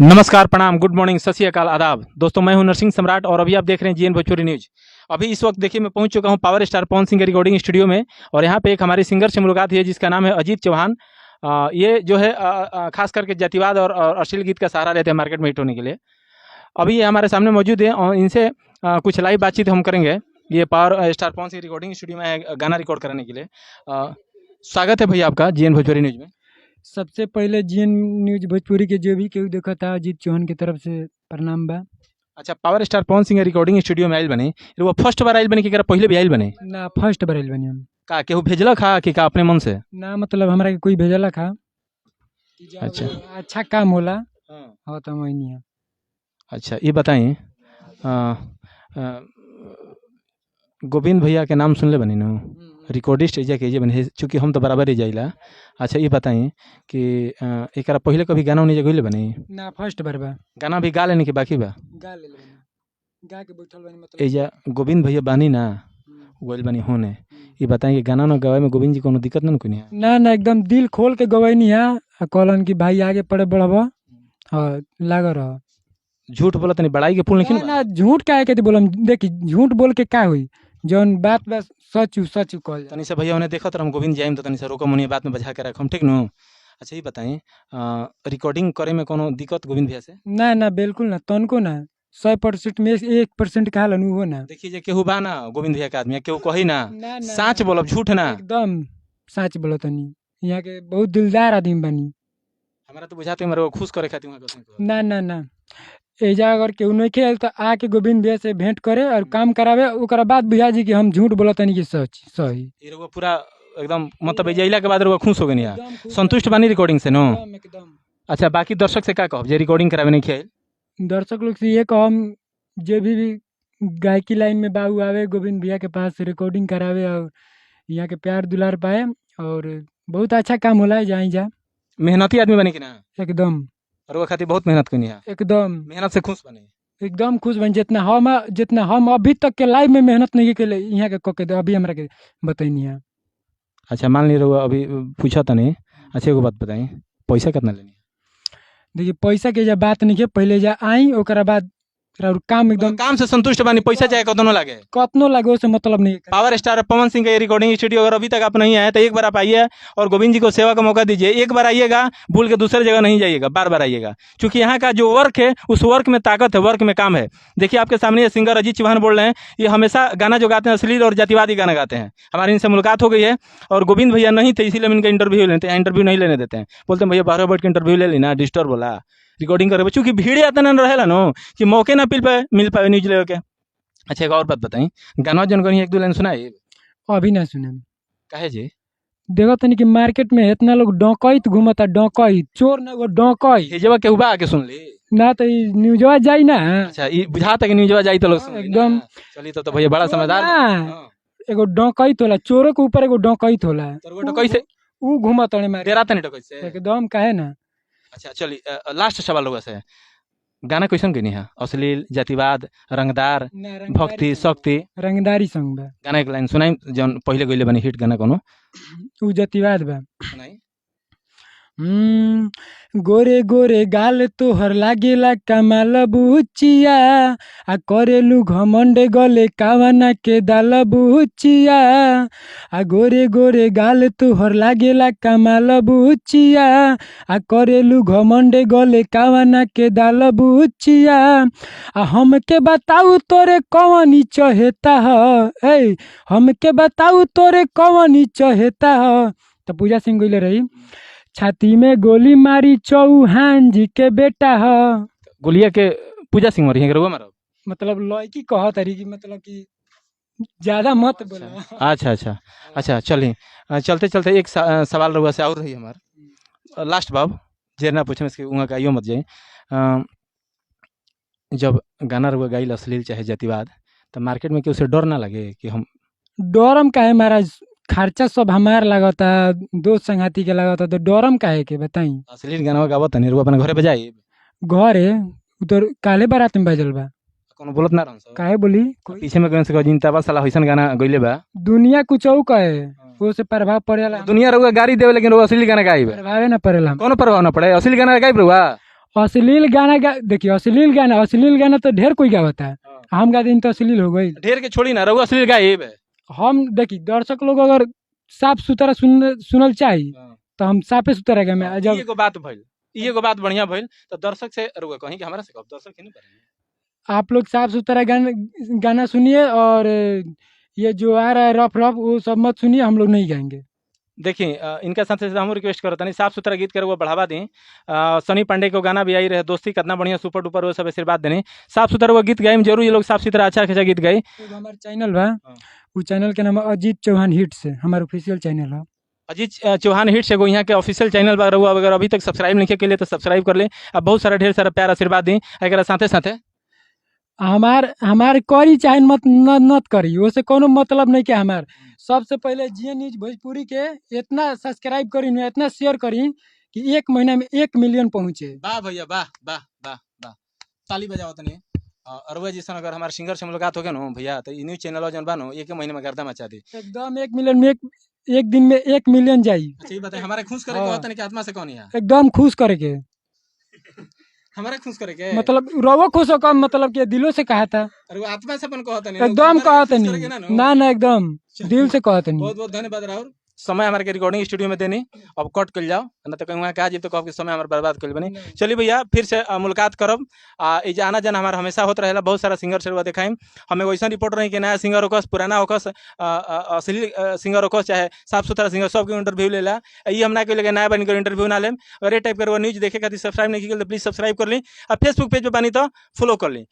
नमस्कार, प्रणाम, good morning, सत श्री अकाल, आदाब। दोस्तों, मैं हूं नरसिंह सम्राट और अभी आप देख रहे हैं जीएन भोजपुरी न्यूज। अभी इस वक्त देखिए मैं पहुंच चुका हूं पावर स्टार पवन सिंह के रिकॉर्डिंग स्टूडियो में और यहां पे एक हमारी सिंगर से मुलाकात हुई है जिसका नाम है अजीत चौहान। ये जो है खास करके जातिवाद और अश्लील गीत का सहारा लेते हैं मार्केट में हिट होने के लिए। अभी ये हमारे सामने मौजूद है और इनसे कुछ लाइव बातचीत हम करेंगे। ये power star Pawan Singh recording studio में है गाना रिकॉर्ड करने के लिए। स्वागत है भैया आपका जीएन भोजपुरी न्यूज में। सबसे पहले जीएन न्यूज भोजपुरी के जो भी केहू देखा था अजीत चौहान की तरफ से प्रणाम बा। अच्छा, power star Pawan Singh recording studio में आयल बने, वो फर्स्ट बार आयल बने कि पहले भी आयल बने? ना फर्स्ट बार आइल बनी हम। का केहू भेजलक हा कि का अपने मन से? ना मतलब हमरा के कोई भेजला खा कि जब अच्छा। अच्छा काम होला हाँ। हो तो वही नहीं है। अच्छा, ये बताइए गोविंद भैया के नाम सुनले बनी न? रिकॉर्डिस्ट एजा के बने, चूँकि हम तो बराबर ही जाइला। अच्छा, ये बताइए कि एकरा पहले कभी गाना उन्हीं जगह बने? ना फर्स्ट बार बा। गाना भी गा लेने के बाकी बा? गा ले बनी, गा के बैठल बनी मतलब एजा गोविंद भैया बानी ना गोइल बनी होने। ये बताइए कि गाना न गवाए में गोविंद जी कोनो दिक्कत न कोई? ना ना एकदम दिल खोल के गवाई है। कहलन कि भाई आगे पढ़े बढ़ब और लाग रह। झूठ बोला तनी बड़ाई के पुल ना नहीं ना झूठ काहे के बोलम, देखी झूठ बोल के का हुई, जौन बात बस सच कहल तनी से भैया उन्हें देखत हम गोविंद जाइम तो तनी से रोको मुनी बात में बजा के रखम, ठीक नु? अच्छा, ये बताइए रिकॉर्डिंग करे में कोनो दिक्कत गोविंद भैया से? ना ना बिल्कुल ना, तनको ना। 100% में 1% कहलन हो ना। देखिए जे केहू बा ना गोविंद भैया के आदमी केहू कही ना ना ना साँच बोलब, झूठ ना। एकदम सच बोलो तनी, यहाँ के बहुत दिलदार आदमी बनी। हमारा तो बुझाते मेरे को खुश करे खातिर वहाँ कहते हैं। ना ना ना एजा अगर केहू नहीं खेल तो आके गोविंद भैया से भेंट करे और काम करावे, ओकरा बाद बुझा जी कि हम झूठ बोलो तनी कि सच सही। ये रउआ पूरा एकदम मतलब जइला के बाद रउआ खुश हो गनी, एकदम खुश संतुष्ट बानी रिकॉर्डिंग से नो? एकदम एकदम। अच्छा, बाकी दर्शक से का कहब जे रिकॉर्डिंग करावे नहीं खेल? दर्शक लोग से ये कहम जे भी गायकी लाइन में बाबू आवे गोविंद भैया के पास रिकॉर्डिंग करावे और यहाँ के प्यार दुलार पाए और बहुत अच्छा काम होला है जहाँ जा। मेहनती आदमी बनी कि ना? एकदम रउआ खातिर बहुत मेहनत कनी है, एकदम मेहनत से खुश बने। एकदम खुश बन। जितना हम अभी तक के लाइफ में मेहनत नहीं के यहाँ के कके दे अभी हमरा के बताइनी है। अच्छा, मान ली रउआ अभी पूछा तनी। अच्छा, एगो बात बताई, पैसा कितना लेनी? देखिए पैसा के जब बात नहीं के, पहले जा आई ओकरा बाद और काम एकदम काम से संतुष्ट बानी, पैसा चाहे कतनो लागे? कतनो लगे से मतलब नहीं। पावर स्टार पवन सिंह का रिकॉर्डिंग स्टूडियो अगर अभी तक आप नहीं आए तो एक बार आप आइए और गोविंद जी को सेवा का मौका दीजिए। एक बार आइएगा, भूल के दूसरी जगह नहीं जाइएगा, बार बार आइएगा, क्योंकि यहाँ का जो वर्क है उस वर्क में ताकत है, वर्क में काम है। देखिए आपके सामने सिंगर अजीत चौहान बोल रहे हैं, ये हमेशा गाना जो गाते हैं अश्लील और जातिवादी गाना गाते हैं। हमारी इनसे मुलाकात हो गई है और गोविंद भैया नहीं थे इसीलिए हम इनका इंटरव्यू लेते हैं, इंटरव्यू नहीं लेने देते हैं। बोलते हैं भैया बाहर बैठ के इंटरव्यू ले लेना, डिस्टर्ब बोला रिकॉर्डिंग करे, चूंकि भीड़ आता ना रहेला नो कि मौके ना मिल पाए न्यूज ले के। अच्छा, एक और बात बताई, गाना जन एक दो लाइन सुनाई? अभी ना सुने काहे जी? देखो तनी कि मार्केट में इतना लोग डकैत घूमता, डकैत चोर ना वो डकैत। ये जब केहू बा आके सुन ली ना तो न्यूजवा जाई ना। अच्छा, ये बुझाता कि न्यूजवा जाई तो लोग सुन ली ना? एकदम। चलिए तो भैया बड़ा समझदार। ना, हाँ। एगो डकैत होला, चोरों के ऊपर एगो डकैत होला, तो वो कैसे ऊ घूमत तड़े मारे डेराता नहीं डकैत से? एकदम काहे ना। अच्छा, चलिए लास्ट सवाल लोग से, गाना कैसन गनी है? अश्लील, जातिवाद, रंगदार, भक्ति, शक्ति? रंगदारी संग बा। गाना एक लाइन सुनाई जौन पहले गइले बनी हिट गाना कोनो ऊ जातिवाद बा। सुनाई। गोरे गोरे गाल तोहर लागेला कमाल बुचिया, आ करेलू घमंड गले कावना के दाल बुचिया। आ गोरे गोरे गाल तोहर लागेला कमाल बुचिया, आ करेलू घमंड गले कावना के दाल बुचिया। आ हमके बताऊ तोरे कौन चहेता ह, ए हमके बताऊ तोरे कौन चहेता ह। तो पूजा सिंह गइले रही, छाती में गोली मारी चौहान जी के बेटा ह। गोलिया के पूजा सिंह मरी है मारो? मतलब लड़की कह तरी की मतलब कि ज्यादा मत बोला। अच्छा अच्छा अच्छा, चलिए चलते चलते एक सवाल रहुआ से और रही हमार लास्ट बाब जेर ना पूछे इसके उहाँ का आइयो मत जाए। जब गाना रहुआ गाइल अश्लील चाहे जातिवाद तो मार्केट में क्यों से डर ना लगे कि हम? डरम काहे महाराज, खर्चा सब हमार लागता, दोस्त संगाती के लागता, तो डरम काहे के बताई। अश्लील गाना गावत नहीं रहुआ अपने घरे बजाई? घरे उधर काले बारात में बजल बा, कोनो बोलत ना रहन सब? काहे बोली पीछे में कौन से जिनता बा साला हइसन गाना गइले बा? दुनिया कुछ और कहे वो से प्रभाव पड़ेला। दुनिया रहुआ गाड़ी देवे लेकिन रहुआ अश्लील गाना गाइबे? प्रभाव ना पड़ेला। कोनो प्रभाव ना पड़े, अश्लील गाना गाइब रहुआ? अश्लील गाना देखिए, अश्लील गाना तो ढेर कोई गावता है। हम गा दिन तो अश्लील हो गई। ढेर के छोड़ी ना, रहुआ अश्लील गायब है। हम देखिए दर्शक लोग अगर साफ सुथरा सुनल चाहिए तो हम साफे सुथरा गा में ये जब एगो बात भइल, ये एगो बात बढ़िया भइल। तो दर्शक से रहुआ कहीं कि हमारा से कब दर्शक ही नहीं करेंगे। आप लोग साफ सुथरा गाना सुनिए, और ये जो आ रहा है रफ रफ वो सब मत सुनिए, हम लोग नहीं गाएंगे। देखिए इनका साथ साथ हम रिक्वेस्ट करता नहीं, साफ सुथरा गीत कर वो बढ़ावा दें। सनी पांडे को गाना भी आई रहे दोस्ती, कितना बढ़िया सुपर डुपर, वो सब आशीर्वाद देने। साफ सुथरा वो गीत गाए जरूर, ये लोग साफ सुथरा अच्छा गीत गाए। हमारा चैनल बा, वो चैनल के नाम है अजीत चौहान हिट्स है, हमारा ऑफिशियल चैनल है। अजीत चौहान हिट्स एगो यहाँ के ऑफिशियल चैनल पर रहुआ अगर अभी तक सब्सक्राइब नहीं के लिए तो सब्सक्राइब कर ले। अब बहुत सारा ढेर सारा प्यार आशीर्वाद दें। एक साथे साथे हमार करी चाहे मत करी, उससे कोनो मतलब नहीं के। हमार सबसे पहले जियो न्यूज भोजपुरी के इतना सब्सक्राइब करी, इतना शेयर करी कि 1 महीना में 1 मिलियन पहुंचे। वाह भैया वाह वाह वाह वाह, ताली बजाओ तनी। अरुआ जी सन अगर हमारे सिंगर से मुलाकात हो गया ना भैया, तो न्यूज चैनल जन बानो 1 महीने में गर्दा मचा दे एकदम। 1 मिलियन में एक दिन में 1 मिलियन जाई। अच्छा ये बताए, हमारे खुश करे के होता नहीं कि आत्मा से कौन है एकदम खुश करे के, हमारे खुश करे के मतलब रोवो खुश हो कम, मतलब कि दिलों से कहा था। अरे वो आत्मा से अपन कहता नहीं, एकदम कहते नहीं ना एकदम दिल से कहते नहीं। बहुत बहुत धन्यवाद राहुल। समय हमारे के रिकॉर्डिंग स्टूडियो में देनी, अब कट कर जाओ ना तो कहीं कहा जी तो कह समय हमारे बर्बाद कर बनी। चलिए भैया फिर से मुलाकात करब। ये आना जाना हमारा हमेशा होता रहेला, बहुत सारा सिंगर से दिखाई। हमें वैसा रिपोर्ट नहीं कि नया सिंगर होकस, पुराना होकस, असली सिंगर होकस, चाहे साफ सुथरा सिंगर, सबके इंटरव्यू लेला। ये हम ना के नया बन कर इंटरव्यू ना लेम। अगर ये टाइप कर न्यूज देखे खातिर सब्सक्राइब नहीं की तो प्लीज सब्सक्राइब कर ली, और फेसबुक पेज पे बनी तो फॉलो कर ली।